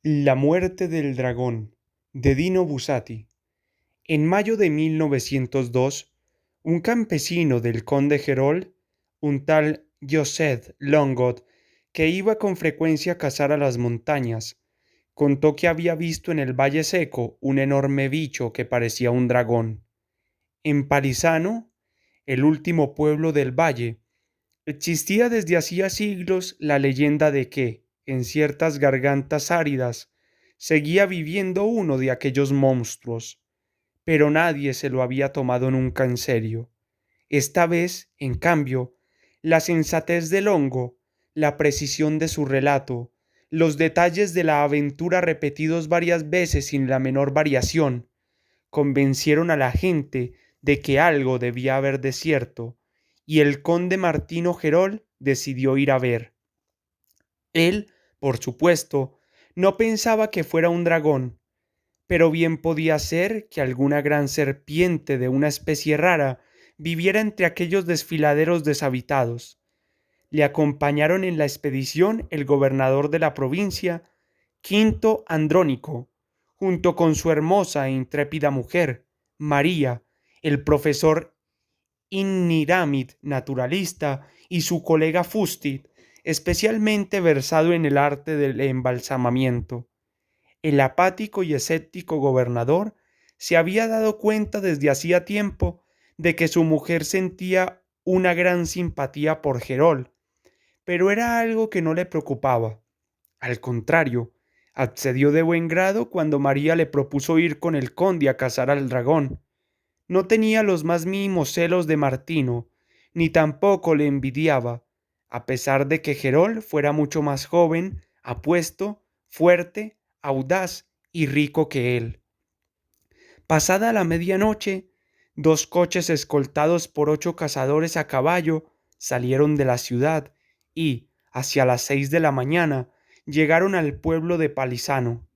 La muerte del dragón, de Dino Buzzati. En mayo de 1902, un campesino del conde Gerol, un tal Joseph Longot, que iba con frecuencia a cazar a las montañas, contó que había visto en el Valle Seco un enorme bicho que parecía un dragón. En Parisano, el último pueblo del valle, existía desde hacía siglos la leyenda de que, en ciertas gargantas áridas, seguía viviendo uno de aquellos monstruos, pero nadie se lo había tomado nunca en serio. Esta vez, en cambio, la sensatez del hongo, la precisión de su relato, los detalles de la aventura repetidos varias veces sin la menor variación, convencieron a la gente de que algo debía haber de cierto, y el conde Martino Gerol decidió ir a ver. Él, por supuesto, no pensaba que fuera un dragón, pero bien podía ser que alguna gran serpiente de una especie rara viviera entre aquellos desfiladeros deshabitados. Le acompañaron en la expedición el gobernador de la provincia, Quinto Andrónico, junto con su hermosa e intrépida mujer, María, el profesor Inniramid, naturalista, y su colega Fustit, especialmente versado en el arte del embalsamamiento. El apático y escéptico gobernador se había dado cuenta desde hacía tiempo de que su mujer sentía una gran simpatía por Gerol, pero era algo que no le preocupaba. Al contrario, accedió de buen grado cuando María le propuso ir con el conde a cazar al dragón. No tenía los más mínimos celos de Martino, ni tampoco le envidiaba, a pesar de que Gerol fuera mucho más joven, apuesto, fuerte, audaz y rico que él. Pasada la medianoche, dos coches escoltados por 8 cazadores a caballo salieron de la ciudad y, hacia las 6 de la mañana, llegaron al pueblo de Palisano.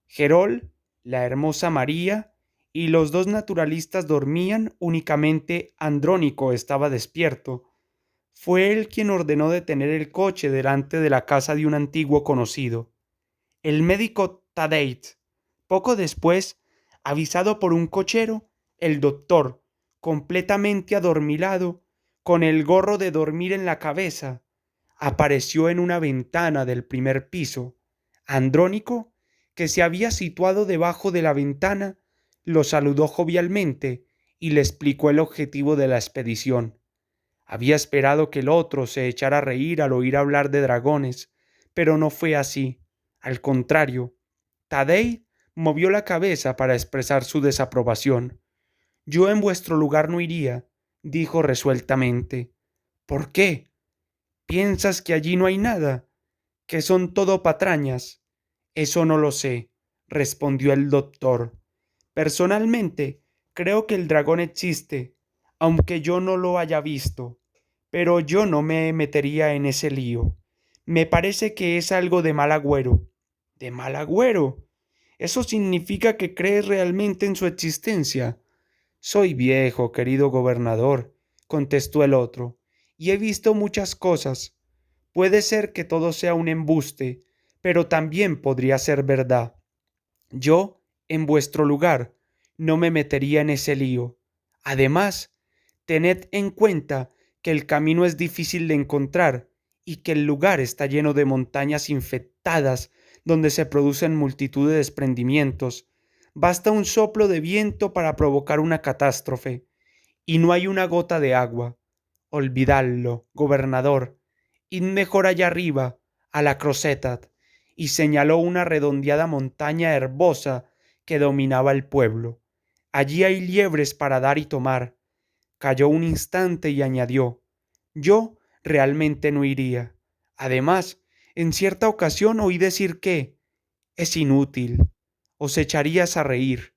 Gerol, la hermosa María y los dos naturalistas dormían, únicamente Andrónico estaba despierto. Fue él quien ordenó detener el coche delante de la casa de un antiguo conocido, el médico Tadeit. Poco después, avisado por un cochero, el doctor, completamente adormilado, con el gorro de dormir en la cabeza, apareció en una ventana del primer piso. Andrónico, que se había situado debajo de la ventana, lo saludó jovialmente y le explicó el objetivo de la expedición. Había esperado que el otro se echara a reír al oír hablar de dragones, pero no fue así. Al contrario, Tadei movió la cabeza para expresar su desaprobación. Yo en vuestro lugar no iría, dijo resueltamente. ¿Por qué? ¿Piensas que allí no hay nada? ¿Que son todo patrañas? Eso no lo sé, respondió el doctor. Personalmente, creo que el dragón existe, aunque yo no lo haya visto, pero yo no me metería en ese lío. Me parece que es algo de mal agüero. ¿De mal agüero? ¿Eso significa que crees realmente en su existencia? Soy viejo, querido gobernador, contestó el otro, y he visto muchas cosas. Puede ser que todo sea un embuste, pero también podría ser verdad. Yo, en vuestro lugar, no me metería en ese lío. Además, tened en cuenta que el camino es difícil de encontrar y que el lugar está lleno de montañas infectadas donde se producen multitud de desprendimientos. Basta un soplo de viento para provocar una catástrofe, y no hay una gota de agua. Olvidadlo, gobernador. Id mejor allá arriba, a la Crocetat, y señaló una redondeada montaña herbosa que dominaba el pueblo. Allí hay liebres para dar y tomar. Calló un instante y añadió, yo realmente no iría. Además, en cierta ocasión oí decir que es inútil. Os echarías a reír.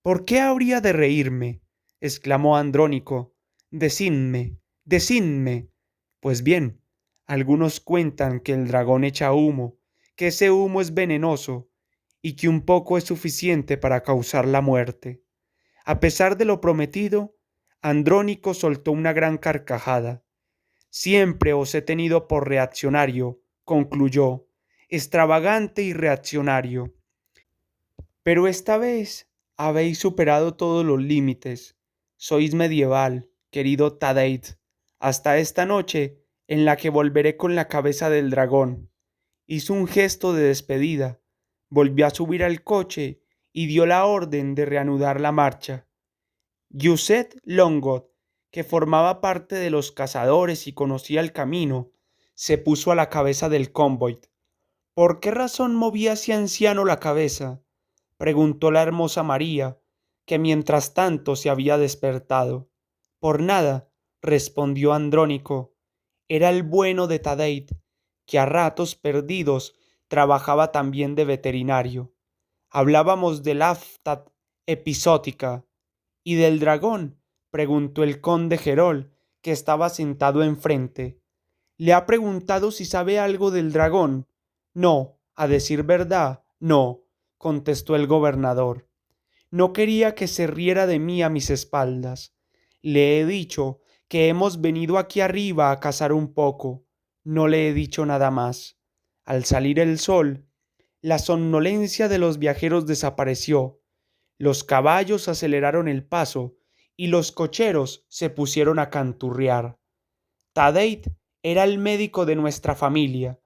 ¿Por qué habría de reírme? Exclamó Andrónico. Decidme, decidme. Pues bien, algunos cuentan que el dragón echa humo, que ese humo es venenoso y que un poco es suficiente para causar la muerte. A pesar de lo prometido, Andrónico soltó una gran carcajada. Siempre os he tenido por reaccionario, concluyó. extravagante y reaccionario. Pero esta vez habéis superado todos los límites. Sois medieval, querido Tadeit, hasta esta noche en la que volveré con la cabeza del dragón. Hizo un gesto de despedida, volvió a subir al coche y dio la orden de reanudar la marcha. Yuset Longot, que formaba parte de los cazadores y conocía el camino, se puso a la cabeza del convoy. ¿Por qué razón movía ese anciano la cabeza? Preguntó la hermosa María, que mientras tanto se había despertado. Por nada, respondió Andrónico. Era el bueno de Tadeit, que a ratos perdidos trabajaba también de veterinario. Hablábamos del Aftat episótica. ¿Y del dragón? Preguntó el conde Gerol, que estaba sentado enfrente. ¿Le ha preguntado si sabe algo del dragón? No, a decir verdad, no, contestó el gobernador. No quería que se riera de mí a mis espaldas. Le he dicho que hemos venido aquí arriba a cazar un poco. No le he dicho nada más. Al salir el sol, la somnolencia de los viajeros desapareció. Los caballos aceleraron el paso y los cocheros se pusieron a canturrear. Tadeit era el médico de nuestra familia.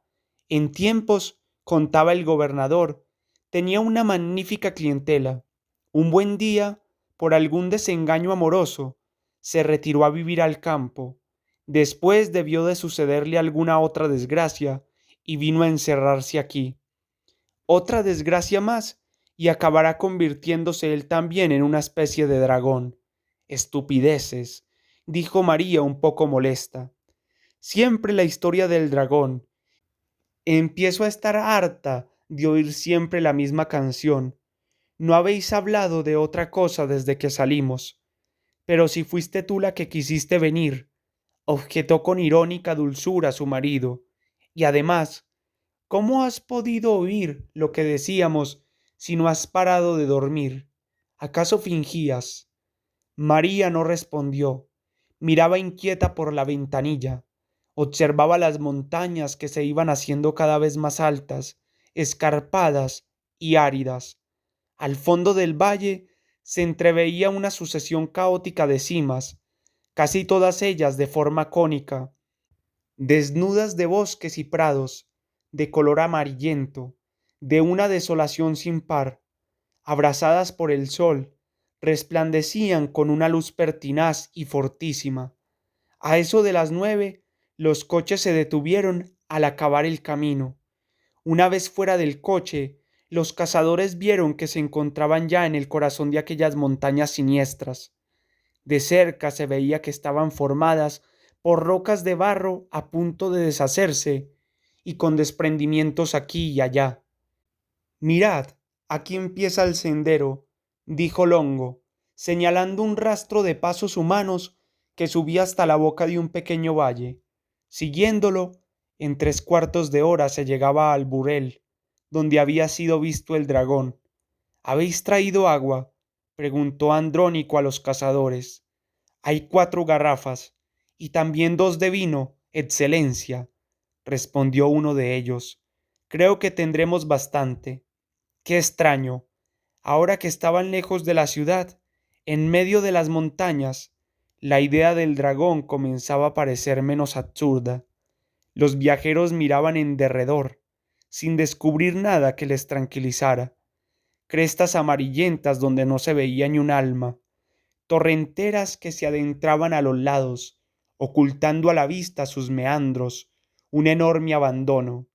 En tiempos, contaba el gobernador, tenía una magnífica clientela. Un buen día, por algún desengaño amoroso, se retiró a vivir al campo. Después debió de sucederle alguna otra desgracia y vino a encerrarse aquí. Otra desgracia más y acabará convirtiéndose él también en una especie de dragón. Estupideces, dijo María un poco molesta. Siempre la historia del dragón. Empiezo a estar harta de oír siempre la misma canción. No habéis hablado de otra cosa desde que salimos. Pero si fuiste tú la que quisiste venir, objetó con irónica dulzura su marido. Y además, ¿cómo has podido oír lo que decíamos si no has parado de dormir? ¿Acaso fingías? María no respondió. Miraba inquieta por la ventanilla. Observaba las montañas que se iban haciendo cada vez más altas, escarpadas y áridas. Al fondo del valle se entreveía una sucesión caótica de cimas, casi todas ellas de forma cónica, desnudas de bosques y prados, de color amarillento, de una desolación sin par, abrasadas por el sol, resplandecían con una luz pertinaz y fortísima. A eso de las 9, los coches se detuvieron al acabar el camino. Una vez fuera del coche, los cazadores vieron que se encontraban ya en el corazón de aquellas montañas siniestras. De cerca se veía que estaban formadas por rocas de barro a punto de deshacerse y con desprendimientos aquí y allá. Mirad, aquí empieza el sendero, dijo Longo, señalando un rastro de pasos humanos que subía hasta la boca de un pequeño valle. Siguiéndolo, en 3/4 de hora se llegaba al burel, donde había sido visto el dragón. ¿Habéis traído agua? Preguntó Andrónico a los cazadores. Hay 4 garrafas, y también 2 de vino, excelencia, respondió uno de ellos. Creo que tendremos bastante. Qué extraño. Ahora que estaban lejos de la ciudad, en medio de las montañas, la idea del dragón comenzaba a parecer menos absurda. Los viajeros miraban en derredor, sin descubrir nada que les tranquilizara. Crestas amarillentas donde no se veía ni un alma, torrenteras que se adentraban a los lados, ocultando a la vista sus meandros, un enorme abandono.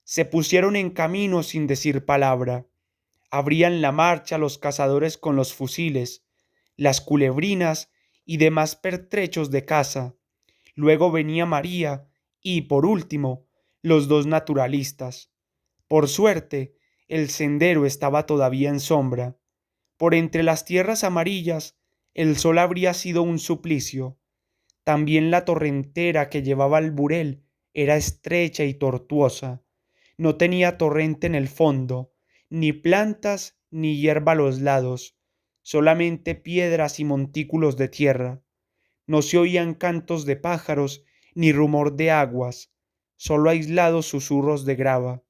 Se pusieron en camino sin decir palabra. Abrían la marcha los cazadores con los fusiles, las culebrinas y demás pertrechos de caza. Luego venía María y, por último, los 2 naturalistas. Por suerte, el sendero estaba todavía en sombra. Por entre las tierras amarillas, el sol habría sido un suplicio. También la torrentera que llevaba al burel era estrecha y tortuosa. No tenía torrente en el fondo, ni plantas ni hierba a los lados, solamente piedras y montículos de tierra. No se oían cantos de pájaros ni rumor de aguas, solo aislados susurros de grava.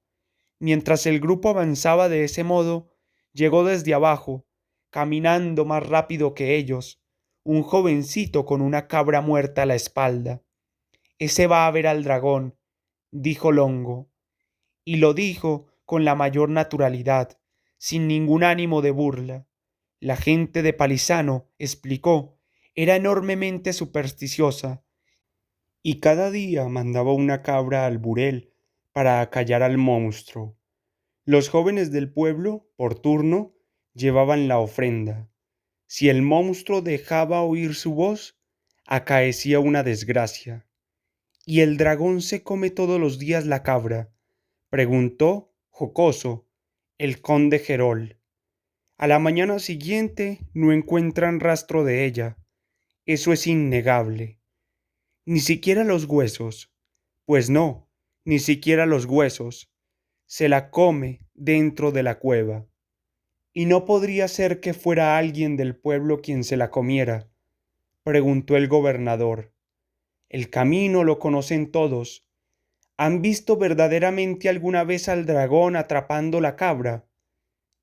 Mientras el grupo avanzaba de ese modo, llegó desde abajo, caminando más rápido que ellos, un jovencito con una cabra muerta a la espalda. Ese va a ver al dragón, dijo Longo, y lo dijo con la mayor naturalidad, sin ningún ánimo de burla. La gente de Palisano, explicó, era enormemente supersticiosa, y cada día mandaba una cabra al burel para acallar al monstruo. Los jóvenes del pueblo, por turno, llevaban la ofrenda. Si el monstruo dejaba oír su voz, acaecía una desgracia. ¿Y el dragón se come todos los días la cabra?, preguntó, jocoso, el conde Gerol. A la mañana siguiente no encuentran rastro de ella. Eso es innegable. Ni siquiera los huesos. Pues no, ni siquiera los huesos. Se la come dentro de la cueva. ¿Y no podría ser que fuera alguien del pueblo quien se la comiera?, preguntó el gobernador. El camino lo conocen todos. ¿Han visto verdaderamente alguna vez al dragón atrapando la cabra?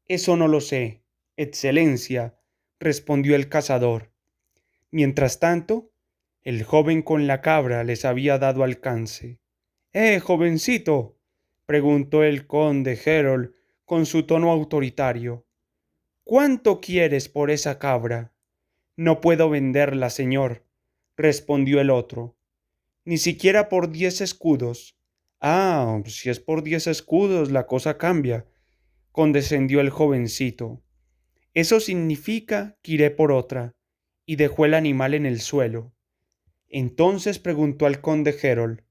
Eso no lo sé, Excelencia, respondió el cazador. Mientras tanto, el joven con la cabra les había dado alcance. Jovencito, preguntó el conde Harold con su tono autoritario. ¿Cuánto quieres por esa cabra? No puedo venderla, señor, respondió el otro. Ni siquiera por 10 escudos. Ah, si es por 10 escudos, la cosa cambia, condescendió el jovencito. Eso significa que iré por otra, y dejó el animal en el suelo. Entonces preguntó al conde Harold,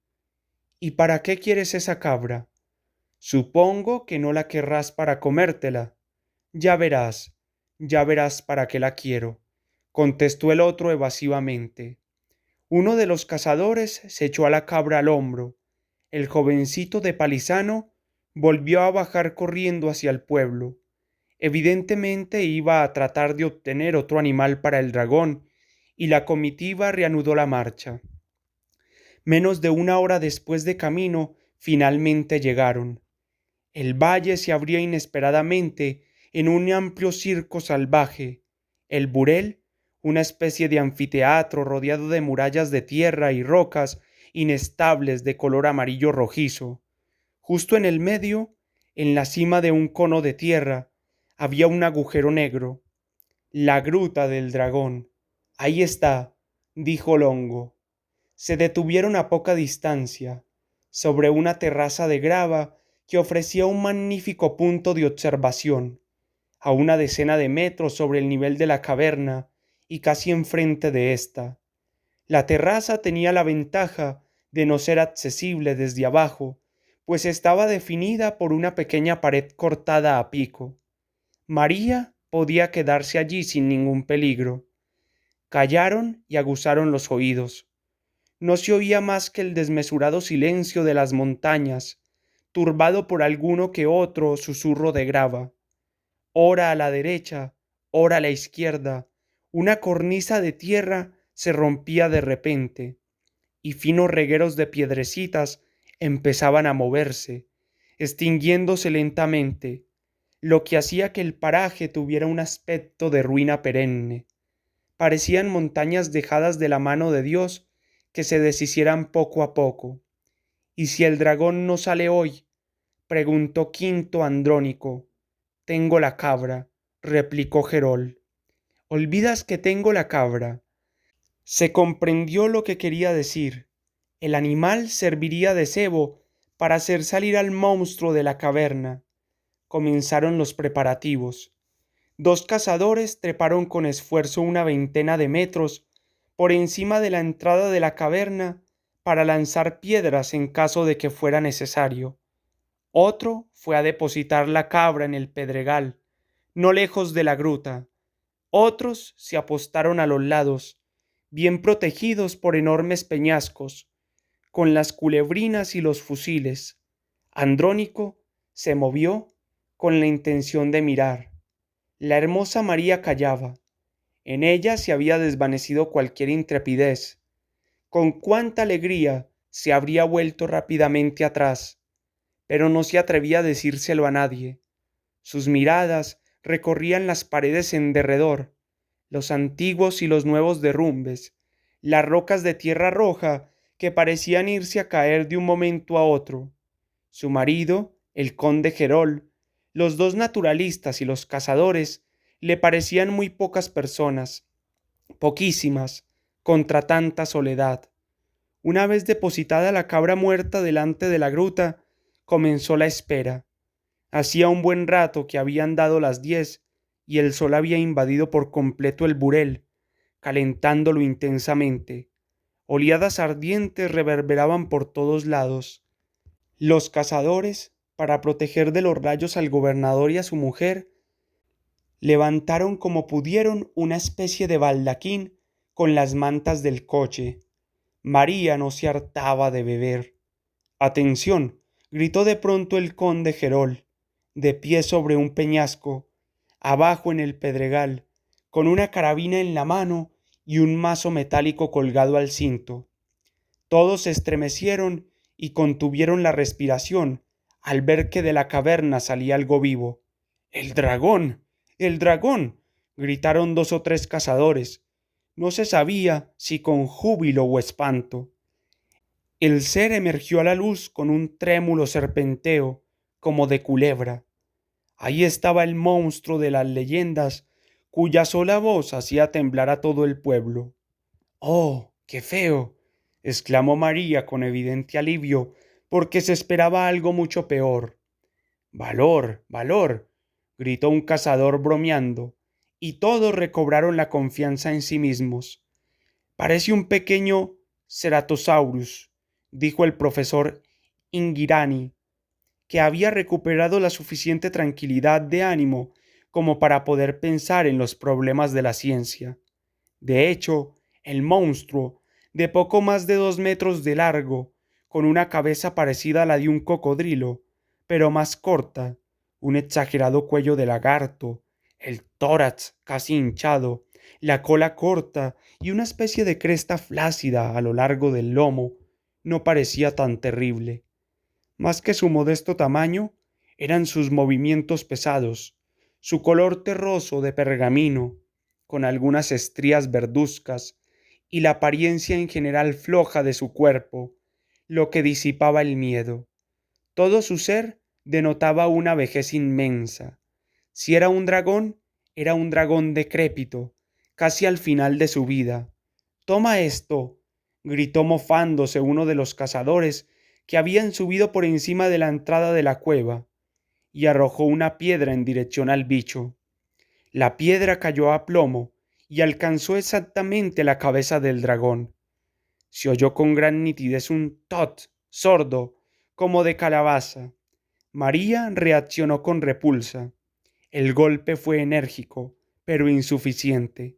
¿y para qué quieres esa cabra? Supongo que no la querrás para comértela. Ya verás para qué la quiero, contestó el otro evasivamente. Uno de los cazadores se echó a la cabra al hombro. El jovencito de Palisano volvió a bajar corriendo hacia el pueblo. Evidentemente iba a tratar de obtener otro animal para el dragón, y la comitiva reanudó la marcha. Menos de una hora después de camino, finalmente llegaron. El valle se abría inesperadamente en un amplio circo salvaje. El burel, una especie de anfiteatro rodeado de murallas de tierra y rocas inestables de color amarillo rojizo. Justo en el medio, en la cima de un cono de tierra, había un agujero negro. La gruta del dragón. Ahí está, dijo Longo. Se detuvieron a poca distancia, sobre una terraza de grava que ofrecía un magnífico punto de observación, a una decena de metros sobre el nivel de la caverna y casi enfrente de ésta. La terraza tenía la ventaja de no ser accesible desde abajo, pues estaba definida por una pequeña pared cortada a pico. María podía quedarse allí sin ningún peligro. Callaron y aguzaron los oídos. No se oía más que el desmesurado silencio de las montañas, turbado por alguno que otro susurro de grava. Ora a la derecha, ora a la izquierda, una cornisa de tierra se rompía de repente, y finos regueros de piedrecitas empezaban a moverse, extinguiéndose lentamente, lo que hacía que el paraje tuviera un aspecto de ruina perenne. Parecían montañas dejadas de la mano de Dios que se deshicieran poco a poco. ¿Y si el dragón no sale hoy?, preguntó Quinto Andrónico. Tengo la cabra, replicó Gerol. Olvidas que tengo la cabra. Se comprendió lo que quería decir. El animal serviría de cebo para hacer salir al monstruo de la caverna. Comenzaron los preparativos. 2 cazadores treparon con esfuerzo una veintena de metros por encima de la entrada de la caverna para lanzar piedras en caso de que fuera necesario. Otro fue a depositar la cabra en el pedregal, no lejos de la gruta. Otros se apostaron a los lados, bien protegidos por enormes peñascos, con las culebrinas y los fusiles. Andrónico se movió con la intención de mirar. La hermosa María callaba. En ella se había desvanecido cualquier intrepidez. Con cuánta alegría se habría vuelto rápidamente atrás. pero no se atrevía a decírselo a nadie. Sus miradas recorrían las paredes en derredor, los antiguos y los nuevos derrumbes, las rocas de tierra roja que parecían irse a caer de un momento a otro. Su marido, el conde Gerol, los dos naturalistas y los cazadores le parecían muy pocas personas, poquísimas, contra tanta soledad. Una vez depositada la cabra muerta delante de la gruta, comenzó la espera. Hacía un buen rato que habían dado las 10 y el sol había invadido por completo el burel, calentándolo intensamente. Oleadas ardientes reverberaban por todos lados. Los cazadores, para proteger de los rayos al gobernador y a su mujer, levantaron como pudieron una especie de baldaquín con las mantas del coche. María no se hartaba de beber. «Atención», gritó de pronto el conde Gerol, de pie sobre un peñasco, abajo en el pedregal, con una carabina en la mano y un mazo metálico colgado al cinto. Todos se estremecieron y contuvieron la respiración al ver que de la caverna salía algo vivo. «¡El dragón! ¡El dragón!», gritaron 2 o 3 cazadores. No se sabía si con júbilo o espanto. El ser emergió a la luz con un trémulo serpenteo, como de culebra. Ahí estaba el monstruo de las leyendas, cuya sola voz hacía temblar a todo el pueblo. «¡Oh, qué feo!», exclamó María con evidente alivio, porque se esperaba algo mucho peor. «Valor, valor», gritó un cazador bromeando, y todos recobraron la confianza en sí mismos. «Parece un pequeño Ceratosaurus», dijo el profesor Ingirani, que había recuperado la suficiente tranquilidad de ánimo como para poder pensar en los problemas de la ciencia. De hecho, el monstruo, de poco más de 2 metros de largo, con una cabeza parecida a la de un cocodrilo, pero más corta, un exagerado cuello de lagarto, el tórax casi hinchado, la cola corta y una especie de cresta flácida a lo largo del lomo, no parecía tan terrible. Más que su modesto tamaño, eran sus movimientos pesados, su color terroso de pergamino, con algunas estrías verduzcas, y la apariencia en general floja de su cuerpo, lo que disipaba el miedo. Todo su ser denotaba una vejez inmensa. Si era un dragón decrépito, casi al final de su vida. «Toma esto», gritó mofándose uno de los cazadores que habían subido por encima de la entrada de la cueva, y arrojó una piedra en dirección al bicho. La piedra cayó a plomo y alcanzó exactamente la cabeza del dragón. Se oyó con gran nitidez un tot sordo, como de calabaza. María reaccionó con repulsa. El golpe fue enérgico, pero insuficiente.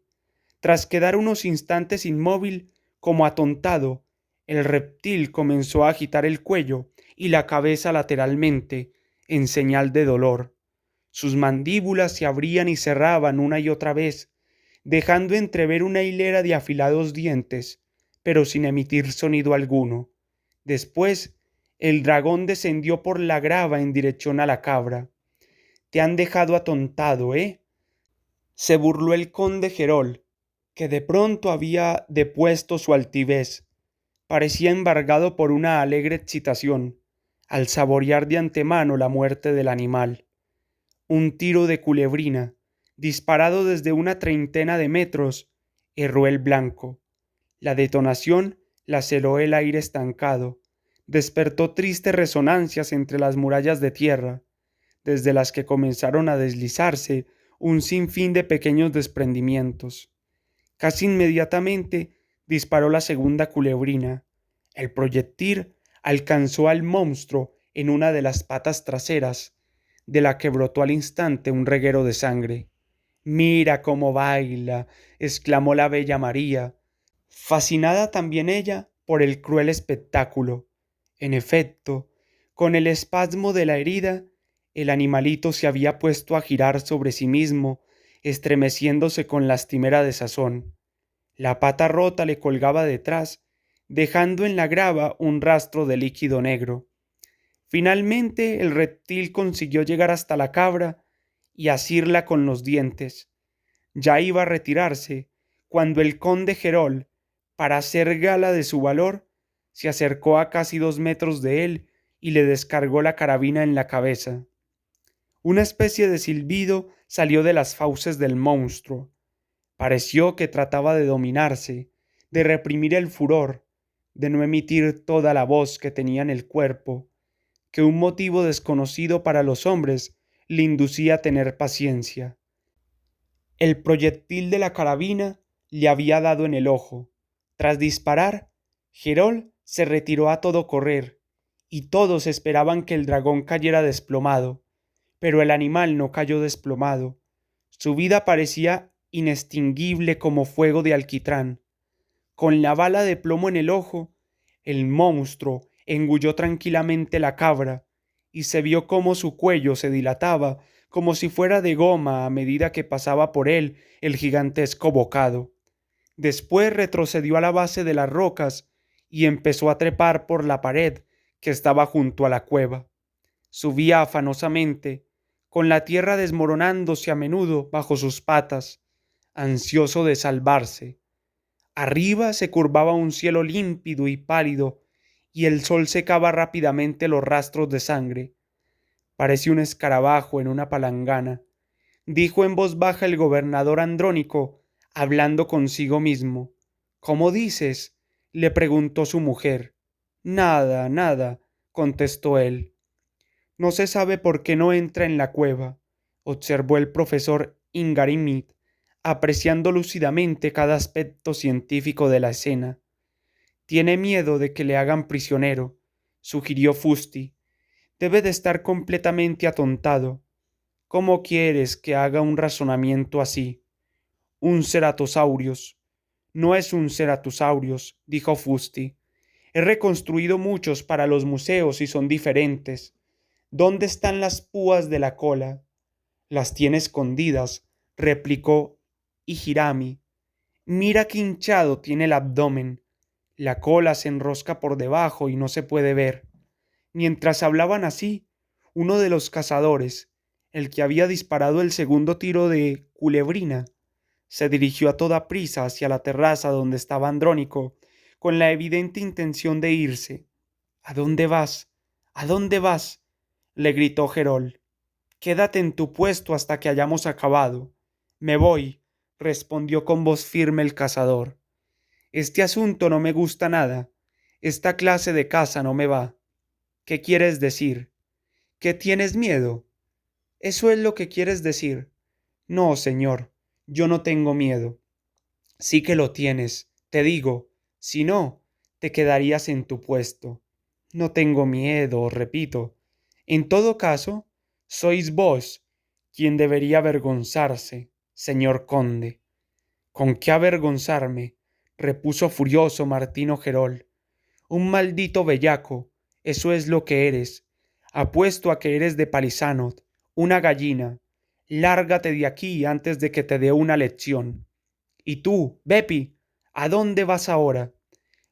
Tras quedar unos instantes inmóvil, como atontado, el reptil comenzó a agitar el cuello y la cabeza lateralmente, en señal de dolor. Sus mandíbulas se abrían y cerraban una y otra vez, dejando entrever una hilera de afilados dientes, pero sin emitir sonido alguno. Después, el dragón descendió por la grava en dirección a la cabra. «Te han dejado atontado, ¿eh?», se burló el conde Gerol, que de pronto había depuesto su altivez. Parecía embargado por una alegre excitación, al saborear de antemano la muerte del animal. Un tiro de culebrina, disparado desde una treintena de metros, erró el blanco. La detonación laceró el aire estancado, despertó tristes resonancias entre las murallas de tierra, desde las que comenzaron a deslizarse un sinfín de pequeños desprendimientos. Casi inmediatamente disparó la segunda culebrina. El proyectil alcanzó al monstruo en una de las patas traseras, de la que brotó al instante un reguero de sangre. «Mira cómo baila», exclamó la bella María, fascinada también ella por el cruel espectáculo. En efecto, con el espasmo de la herida, el animalito se había puesto a girar sobre sí mismo, estremeciéndose con lastimera desazón. La pata rota le colgaba detrás, dejando en la grava un rastro de líquido negro. Finalmente el reptil consiguió llegar hasta la cabra y asirla con los dientes. Ya iba a retirarse, cuando el conde Gerol, para hacer gala de su valor, se acercó a casi 2 metros de él y le descargó la carabina en la cabeza. Una especie de silbido salió de las fauces del monstruo. Pareció que trataba de dominarse, de reprimir el furor, de no emitir toda la voz que tenía en el cuerpo, que un motivo desconocido para los hombres le inducía a tener paciencia. El proyectil de la carabina le había dado en el ojo. Tras disparar, Gerol se retiró a todo correr, y todos esperaban que el dragón cayera desplomado, pero el animal no cayó desplomado. Su vida parecía inextinguible como fuego de alquitrán. Con la bala de plomo en el ojo, el monstruo engulló tranquilamente la cabra, y se vio cómo su cuello se dilataba como si fuera de goma a medida que pasaba por él el gigantesco bocado. Después retrocedió a la base de las rocas y empezó a trepar por la pared que estaba junto a la cueva. Subía afanosamente, con la tierra desmoronándose a menudo bajo sus patas, ansioso de salvarse. Arriba se curvaba un cielo límpido y pálido, y el sol secaba rápidamente los rastros de sangre. Parecía un escarabajo en una palangana, dijo en voz baja el gobernador Andrónico, hablando consigo mismo. ¿Cómo dices? Le preguntó su mujer. Nada, nada, contestó él. No se sabe por qué no entra en la cueva, observó el profesor Ingarimid, apreciando lúcidamente cada aspecto científico de la escena. Tiene miedo de que le hagan prisionero, sugirió Fusti. Debe de estar completamente atontado. ¿Cómo quieres que haga un razonamiento así? Un ceratosaurios. No es un ceratosaurios, dijo Fusti. He reconstruido muchos para los museos y son diferentes. ¿Dónde están las púas de la cola? Las tiene escondidas, replicó Hijirami. Mira qué hinchado tiene el abdomen. La cola se enrosca por debajo y no se puede ver. Mientras hablaban así, uno de los cazadores, el que había disparado el segundo tiro de culebrina, se dirigió a toda prisa hacia la terraza donde estaba Andrónico, con la evidente intención de irse. ¿A dónde vas? ¿A dónde vas? Le gritó Gerol. Quédate en tu puesto hasta que hayamos acabado. Me voy, respondió con voz firme el cazador. Este asunto no me gusta nada. Esta clase de caza no me va. ¿Qué quieres decir? ¿Que tienes miedo? ¿Eso es lo que quieres decir? No, señor, yo no tengo miedo. Sí que lo tienes, te digo. Si no, te quedarías en tu puesto. No tengo miedo, repito. En todo caso, sois vos quien debería avergonzarse, señor conde. ¿Con qué avergonzarme? Repuso furioso Martino Gerol. Un maldito bellaco, eso es lo que eres. Apuesto a que eres de Palisanot, una gallina. Lárgate de aquí antes de que te dé una lección. Y tú, Bepi, ¿a dónde vas ahora?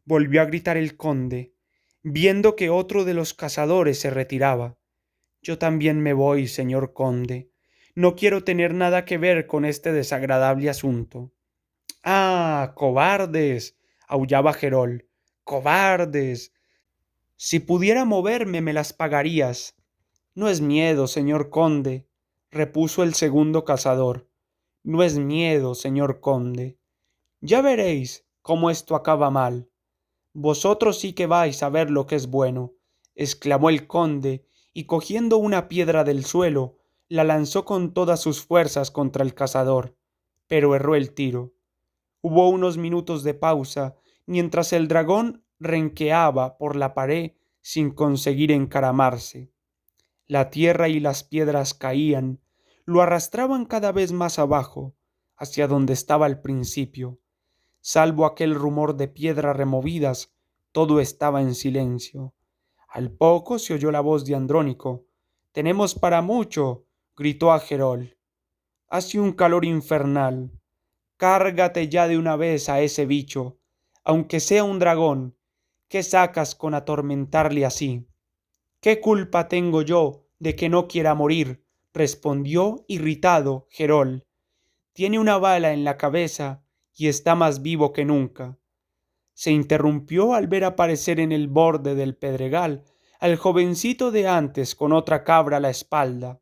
Volvió a gritar el conde, viendo que otro de los cazadores se retiraba. Yo también me voy, señor conde. No quiero tener nada que ver con este desagradable asunto. ¡Ah, cobardes! Aullaba Gerol. ¡Cobardes! Si pudiera moverme me las pagarías. No es miedo, señor conde, repuso el segundo cazador. No es miedo, señor conde. Ya veréis cómo esto acaba mal. Vosotros sí que vais a ver lo que es bueno, exclamó el conde, y cogiendo una piedra del suelo, la lanzó con todas sus fuerzas contra el cazador, pero erró el tiro. Hubo unos minutos de pausa, mientras el dragón renqueaba por la pared sin conseguir encaramarse. La tierra y las piedras caían, lo arrastraban cada vez más abajo, hacia donde estaba al principio. Salvo aquel rumor de piedras removidas, todo estaba en silencio. Al poco se oyó la voz de Andrónico. «Tenemos para mucho», gritó a Gerol. «Hace un calor infernal. Cárgate ya de una vez a ese bicho, aunque sea un dragón. ¿Qué sacas con atormentarle así?» ¿Qué culpa tengo yo de que no quiera morir? Respondió irritado Gerol. Tiene una bala en la cabeza y está más vivo que nunca. Se interrumpió al ver aparecer en el borde del pedregal al jovencito de antes con otra cabra a la espalda.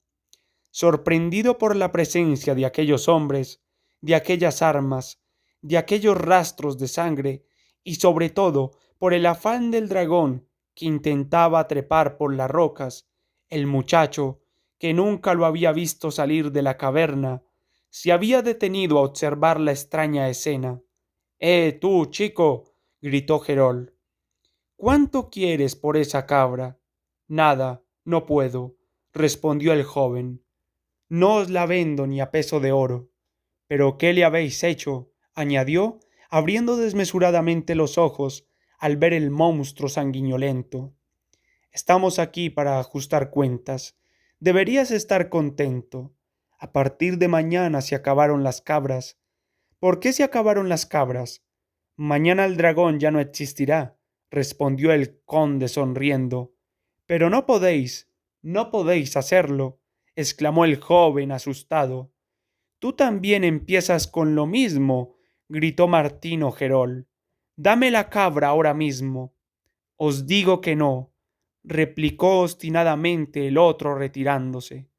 Sorprendido por la presencia de aquellos hombres, de aquellas armas, de aquellos rastros de sangre y sobre todo por el afán del dragón que intentaba trepar por las rocas, el muchacho, que nunca lo había visto salir de la caverna, se había detenido a observar la extraña escena. Tú, chico, gritó Gerol. ¿Cuánto quieres por esa cabra? Nada, no puedo, respondió el joven. No os la vendo ni a peso de oro. ¿Pero qué le habéis hecho? Añadió, abriendo desmesuradamente los ojos al ver el monstruo sanguinolento. Estamos aquí para ajustar cuentas. Deberías estar contento. A partir de mañana se acabaron las cabras. ¿Por qué se acabaron las cabras? Mañana el dragón ya no existirá, respondió el conde sonriendo. Pero no podéis hacerlo, exclamó el joven asustado. Tú también empiezas con lo mismo, gritó Martino Gerol. Dame la cabra ahora mismo. Os digo que no, replicó obstinadamente el otro retirándose.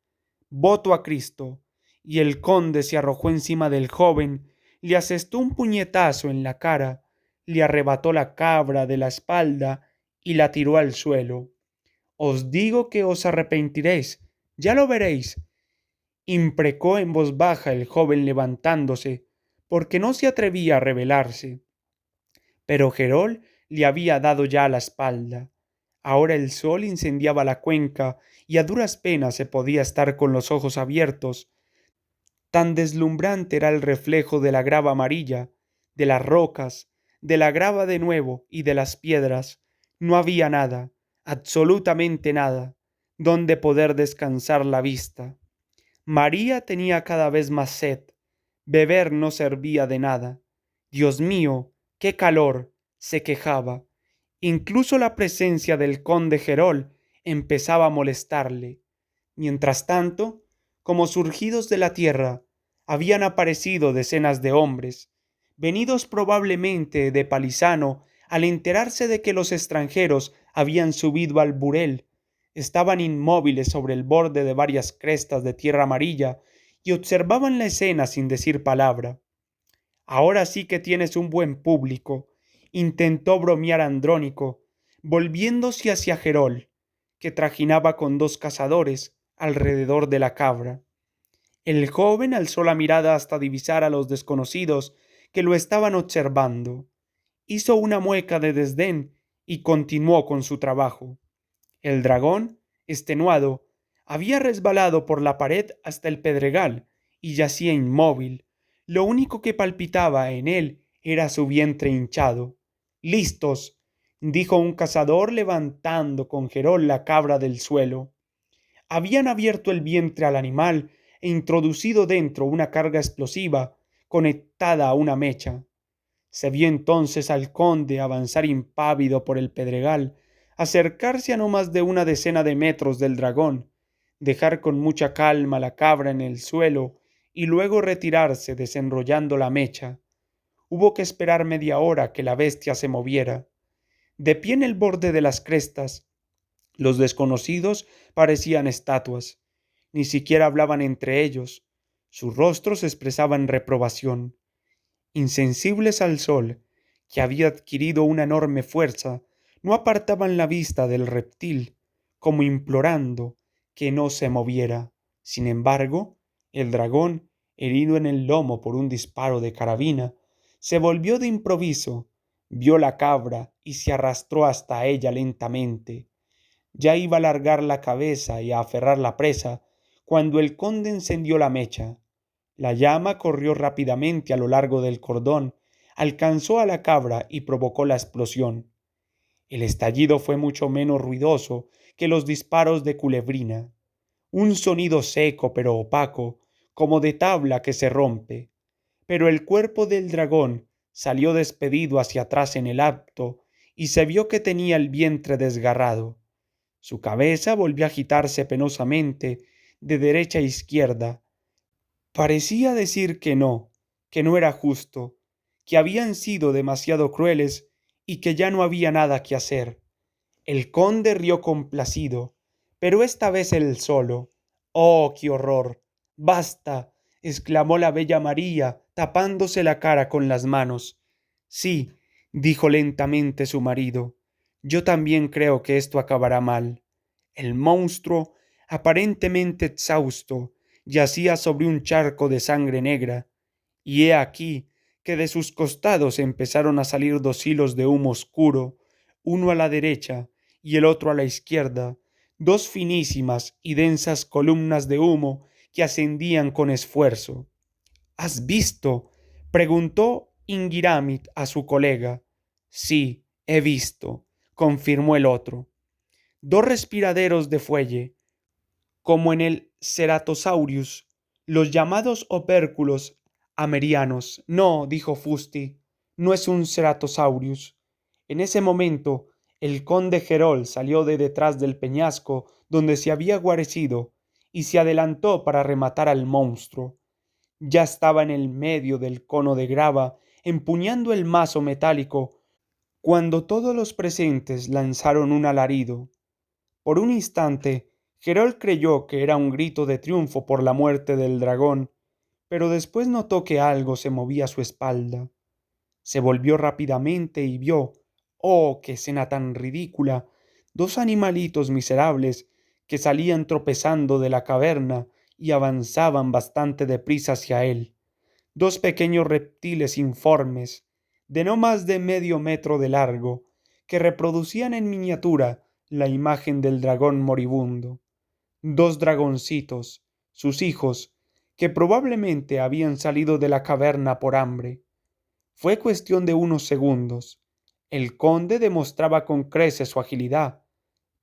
Voto a Cristo. Y el conde se arrojó encima del joven, le asestó un puñetazo en la cara, le arrebató la cabra de la espalda y la tiró al suelo. Os digo que os arrepentiréis, ya lo veréis, imprecó en voz baja el joven levantándose, porque no se atrevía a rebelarse. Pero Gerol le había dado ya la espalda. Ahora el sol incendiaba la cuenca y a duras penas se podía estar con los ojos abiertos. Tan deslumbrante era el reflejo de la grava amarilla, de las rocas, de la grava de nuevo y de las piedras. No había nada, absolutamente nada, donde poder descansar la vista. María tenía cada vez más sed. Beber no servía de nada. Dios mío, qué calor, se quejaba. Incluso la presencia del conde Gerol empezaba a molestarle. Mientras tanto, como surgidos de la tierra, habían aparecido decenas de hombres, venidos probablemente de Palisano al enterarse de que los extranjeros habían subido al burel. Estaban inmóviles sobre el borde de varias crestas de tierra amarilla y observaban la escena sin decir palabra. Ahora sí que tienes un buen público, intentó bromear Andrónico, volviéndose hacia Gerol, que trajinaba con dos cazadores alrededor de la cabra. El joven alzó la mirada hasta divisar a los desconocidos que lo estaban observando. Hizo una mueca de desdén y continuó con su trabajo. El dragón, extenuado, había resbalado por la pared hasta el pedregal y yacía inmóvil. Lo único que palpitaba en él era su vientre hinchado. —¡Listos! —dijo un cazador levantando con Gerol la cabra del suelo. Habían abierto el vientre al animal e introducido dentro una carga explosiva conectada a una mecha. Se vio entonces al conde avanzar impávido por el pedregal, acercarse a no más de una decena de metros del dragón, dejar con mucha calma la cabra en el suelo y luego retirarse desenrollando la mecha. Hubo que esperar media hora que la bestia se moviera. De pie en el borde de las crestas, los desconocidos parecían estatuas. Ni siquiera hablaban entre ellos. Sus rostros expresaban reprobación. Insensibles al sol, que había adquirido una enorme fuerza, no apartaban la vista del reptil, como implorando que no se moviera. Sin embargo, el dragón, herido en el lomo por un disparo de carabina, se volvió de improviso, vio la cabra y se arrastró hasta ella lentamente. Ya iba a alargar la cabeza y a aferrar la presa, cuando el conde encendió la mecha. La llama corrió rápidamente a lo largo del cordón, alcanzó a la cabra y provocó la explosión. El estallido fue mucho menos ruidoso que los disparos de culebrina. Un sonido seco pero opaco, como de tabla que se rompe. Pero el cuerpo del dragón salió despedido hacia atrás en el acto y se vio que tenía el vientre desgarrado. Su cabeza volvió a agitarse penosamente de derecha a izquierda. Parecía decir que no era justo, que habían sido demasiado crueles y que ya no había nada que hacer. El conde rió complacido, pero esta vez él solo. ¡Oh, qué horror! ¡Basta! Exclamó la bella María, tapándose la cara con las manos. Sí, dijo lentamente su marido, yo también creo que esto acabará mal. El monstruo, aparentemente exhausto, yacía sobre un charco de sangre negra, y he aquí que de sus costados empezaron a salir dos hilos de humo oscuro, uno a la derecha y el otro a la izquierda, dos finísimas y densas columnas de humo que ascendían con esfuerzo. ¿Has visto? Preguntó Ingiramit a su colega. Sí, he visto, confirmó el otro. Dos respiraderos de fuelle, como en el Ceratosaurus, los llamados opérculos amerianos. No, dijo Fusti, no es un Ceratosaurus. En ese momento, el conde Gerol salió de detrás del peñasco donde se había guarecido y se adelantó para rematar al monstruo. Ya estaba en el medio del cono de grava, empuñando el mazo metálico, cuando todos los presentes lanzaron un alarido. Por un instante, Gerol creyó que era un grito de triunfo por la muerte del dragón, pero después notó que algo se movía a su espalda. Se volvió rápidamente y vio, oh, qué escena tan ridícula, dos animalitos miserables que salían tropezando de la caverna y avanzaban bastante deprisa hacia él. Dos pequeños reptiles informes, de no más de medio metro de largo, que reproducían en miniatura la imagen del dragón moribundo. Dos dragoncitos, sus hijos, que probablemente habían salido de la caverna por hambre. Fue cuestión de unos segundos. El conde demostraba con creces su agilidad.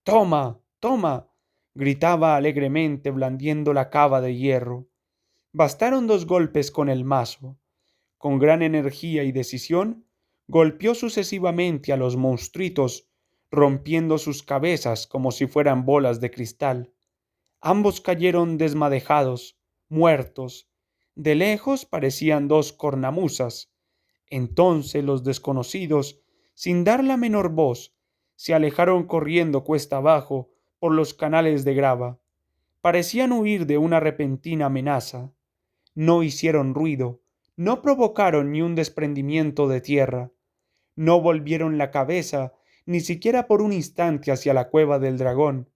¡Toma! ¡Toma! Gritaba alegremente blandiendo la cava de hierro. Bastaron dos golpes con el mazo. Con gran energía y decisión, golpeó sucesivamente a los monstruitos, rompiendo sus cabezas como si fueran bolas de cristal. Ambos cayeron desmadejados, muertos. De lejos parecían dos cornamusas. Entonces los desconocidos, sin dar la menor voz, se alejaron corriendo cuesta abajo por los canales de grava. Parecían huir de una repentina amenaza. No hicieron ruido, no provocaron ni un desprendimiento de tierra, no volvieron la cabeza ni siquiera por un instante hacia la cueva del dragón.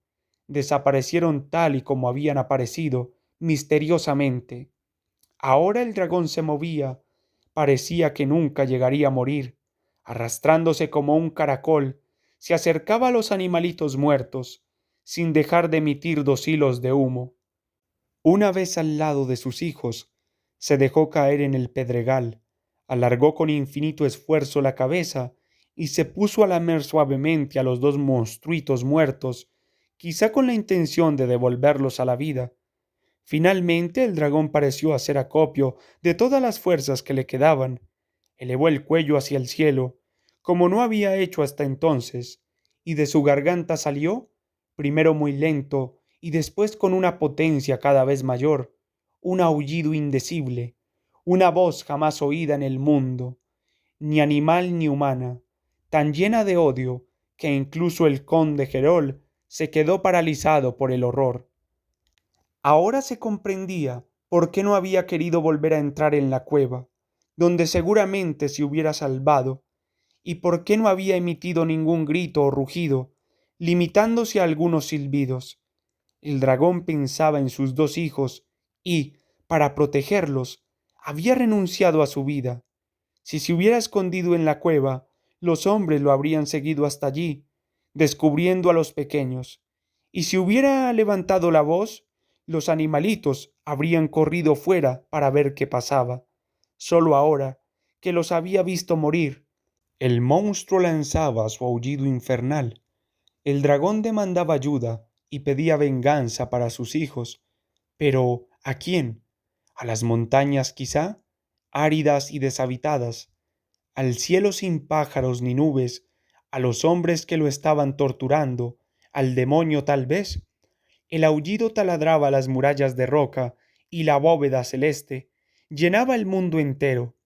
Desaparecieron tal y como habían aparecido, misteriosamente. Ahora el dragón se movía, parecía que nunca llegaría a morir, arrastrándose como un caracol, se acercaba a los animalitos muertos, sin dejar de emitir dos hilos de humo. Una vez al lado de sus hijos, se dejó caer en el pedregal, alargó con infinito esfuerzo la cabeza y se puso a lamer suavemente a los dos monstruitos muertos, quizá con la intención de devolverlos a la vida. Finalmente el dragón pareció hacer acopio de todas las fuerzas que le quedaban, elevó el cuello hacia el cielo, como no había hecho hasta entonces, y de su garganta salió, primero muy lento y después con una potencia cada vez mayor, un aullido indecible, una voz jamás oída en el mundo, ni animal ni humana, tan llena de odio que incluso el conde Gerol se quedó paralizado por el horror. Ahora se comprendía por qué no había querido volver a entrar en la cueva, donde seguramente se hubiera salvado, y por qué no había emitido ningún grito o rugido, limitándose a algunos silbidos. El dragón pensaba en sus dos hijos y, para protegerlos, había renunciado a su vida. Si se hubiera escondido en la cueva, los hombres lo habrían seguido hasta allí, descubriendo a los pequeños. Y si hubiera levantado la voz, los animalitos habrían corrido fuera para ver qué pasaba. Solo ahora, que los había visto morir, el monstruo lanzaba su aullido infernal. El dragón demandaba ayuda y pedía venganza para sus hijos. Pero ¿a quién? ¿A las montañas quizá, áridas y deshabitadas? ¿Al cielo sin pájaros ni nubes? ¿A los hombres que lo estaban torturando? al demonio tal vez. El aullido taladraba las murallas de roca y la bóveda celeste llenaba el mundo entero.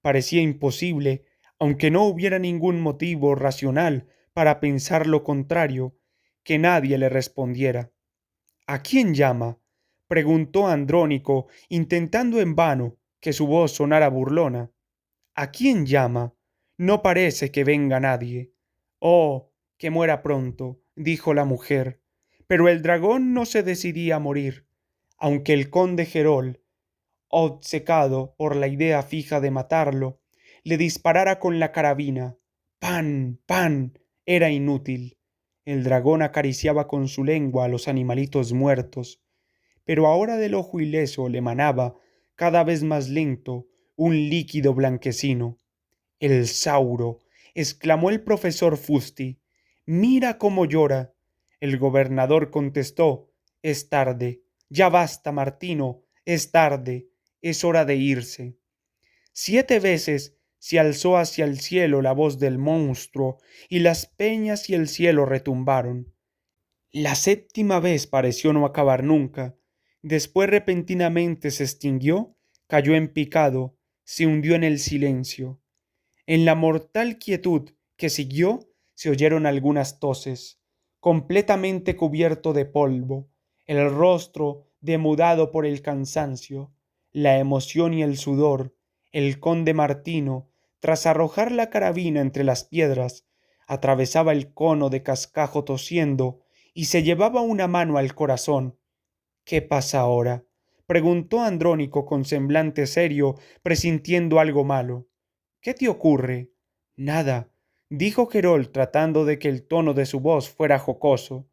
Parecía imposible, aunque no hubiera ningún motivo racional para pensar lo contrario, que nadie le respondiera. ¿A quién llama? Preguntó Andrónico, intentando en vano que su voz sonara burlona. ¿A quién llama? No parece que venga nadie. Oh, que muera pronto, dijo la mujer. Pero el dragón no se decidía a morir, aunque el conde Gerol, obcecado por la idea fija de matarlo, le disparara con la carabina. ¡Pan! ¡Pan! Era inútil. El dragón acariciaba con su lengua a los animalitos muertos, pero ahora del ojo ileso le manaba, cada vez más lento, un líquido blanquecino. El Sauro, exclamó el profesor Fusti. Mira cómo llora. El gobernador contestó. Es tarde. Ya basta, Martino. Es tarde. Es hora de irse. 7 veces se alzó hacia el cielo la voz del monstruo, y las peñas y el cielo retumbaron. La séptima vez pareció no acabar nunca. Después repentinamente se extinguió, cayó en picado, se hundió en el silencio. En la mortal quietud que siguió se oyeron algunas toses. Completamente cubierto de polvo, el rostro demudado por el cansancio, la emoción y el sudor, el conde Martino, tras arrojar la carabina entre las piedras, atravesaba el cono de cascajo tosiendo y se llevaba una mano al corazón. ¿Qué pasa ahora? Preguntó Andrónico con semblante serio, presintiendo algo malo. ¿Qué te ocurre? Nada, dijo Querol tratando de que el tono de su voz fuera jocoso.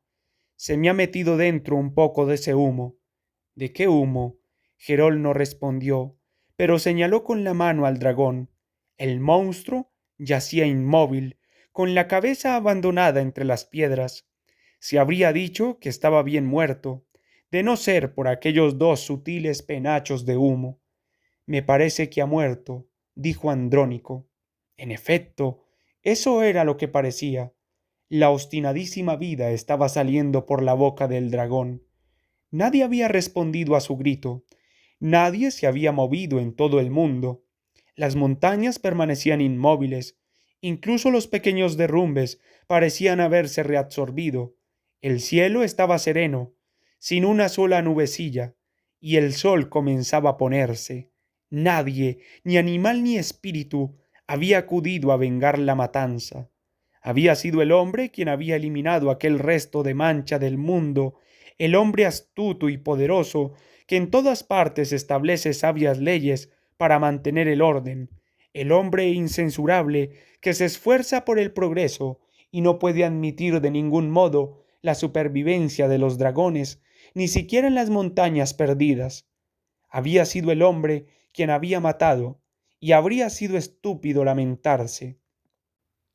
Se me ha metido dentro un poco de ese humo. ¿De qué humo? Gerol no respondió, pero señaló con la mano al dragón. El monstruo yacía inmóvil, con la cabeza abandonada entre las piedras. Se habría dicho que estaba bien muerto, de no ser por aquellos dos sutiles penachos de humo. Me parece que ha muerto, dijo Andrónico. En efecto, eso era lo que parecía. La obstinadísima vida estaba saliendo por la boca del dragón. Nadie había respondido a su grito. Nadie se había movido en todo el mundo. Las montañas permanecían inmóviles. Incluso los pequeños derrumbes parecían haberse reabsorbido. El cielo estaba sereno, sin una sola nubecilla, y el sol comenzaba a ponerse. Nadie, ni animal ni espíritu, había acudido a vengar la matanza. Había sido el hombre quien había eliminado aquel resto de mancha del mundo, el hombre astuto y poderoso que en todas partes establece sabias leyes para mantener el orden, el hombre incensurable que se esfuerza por el progreso y no puede admitir de ningún modo la supervivencia de los dragones, ni siquiera en las montañas perdidas. Había sido el hombre quien había matado, y habría sido estúpido lamentarse.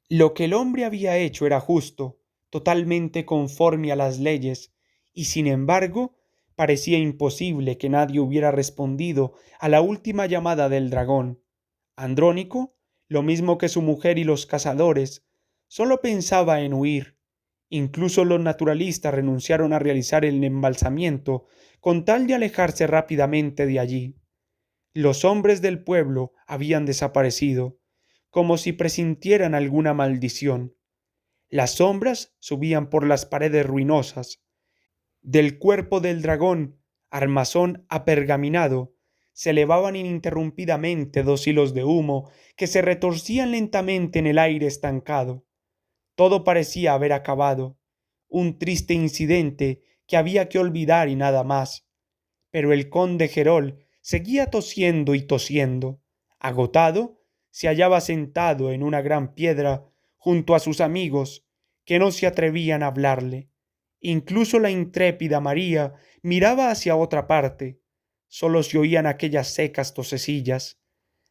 Lo que el hombre había hecho era justo, totalmente conforme a las leyes, y sin embargo parecía imposible que nadie hubiera respondido a la última llamada del dragón. Andrónico, lo mismo que su mujer y los cazadores, solo pensaba en huir. Incluso los naturalistas renunciaron a realizar el embalsamiento con tal de alejarse rápidamente de allí. Los hombres del pueblo habían desaparecido, como si presintieran alguna maldición. Las sombras subían por las paredes ruinosas. Del cuerpo del dragón, armazón apergaminado, se elevaban ininterrumpidamente dos hilos de humo que se retorcían lentamente en el aire estancado. Todo parecía haber acabado, un triste incidente que había que olvidar y nada más. Pero el conde Gerol seguía tosiendo y tosiendo. Agotado, se hallaba sentado en una gran piedra junto a sus amigos, que no se atrevían a hablarle. Incluso la intrépida María miraba hacia otra parte. Solo se oían aquellas secas tosecillas.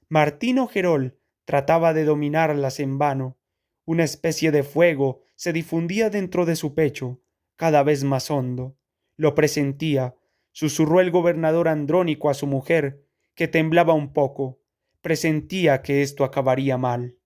Martino Gerol trataba de dominarlas en vano. Una especie de fuego se difundía dentro de su pecho, cada vez más hondo. Lo presentía, susurró el gobernador Andrónico a su mujer, que temblaba un poco. Presentía que esto acabaría mal.